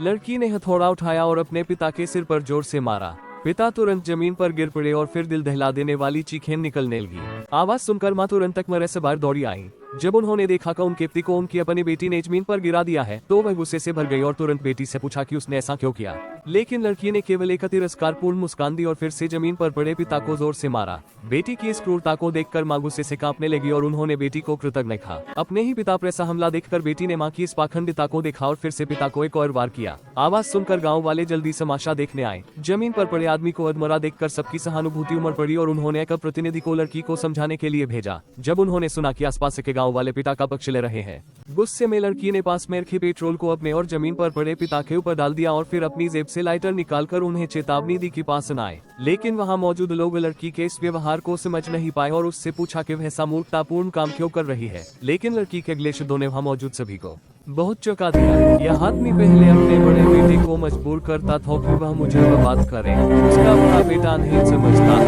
लड़की ने हथौड़ा उठाया और अपने पिता के सिर पर जोर से मारा। पिता तुरंत जमीन पर गिर पड़े और फिर दिल दहला देने वाली चीखें निकलने लगी। आवाज सुनकर मां तुरंत तकमरे से बाहर दौड़ी आई। जब उन्होंने देखा कि उनके पति को उनकी अपनी बेटी ने जमीन पर गिरा दिया है तो वह गुस्से से भर गई और तुरंत बेटी से पूछा कि उसने ऐसा क्यों किया। लेकिन लड़की ने केवल एक तिरस्कारपूर्ण मुस्कान दी और फिर से जमीन पर पड़े पिता को जोर से मारा। बेटी की इस क्रूरता को देखकर मां गुस्से से कांपने लगी और उन्होंने बेटी को कृतज्ञ कहा। अपने ही पिता पर ऐसा हमला देखकर बेटी ने मां की इस पाखंडिता को देखा और फिर से पिता को एक और वार किया। आवाज सुनकर गाँव वाले जल्दी तमाशा देखने आए। जमीन पर पड़े आदमी को अधमरा देखकर सबकी सहानुभूति उमड़ पड़ी और उन्होंने एक प्रतिनिधि को लड़की को समझाने के लिए भेजा। जब उन्होंने सुना कि आसपास के गांव वाले पिता का पक्ष ले रहे हैं, गुस्से में लड़की ने पास में रखे पेट्रोल को अपने और जमीन पर पड़े पिता के ऊपर डाल दिया और फिर अपनी जेब से लाइटर निकालकर उन्हें चेतावनी दी कि पास न आए। लेकिन वहां मौजूद लोग लड़की के इस व्यवहार को समझ नहीं पाए और उससे पूछा कि वह ऐसा मूर्खतापूर्ण काम क्यों कर रही है। लेकिन लड़की के अगले शब्दों ने वहां मौजूद सभी को बहुत चौंका दिया। यह आदमी पहले अपने बड़े बेटे को मजबूर करता था कि वह मुझे बर्बाद करे। उसका बड़ा बेटा नहीं समझता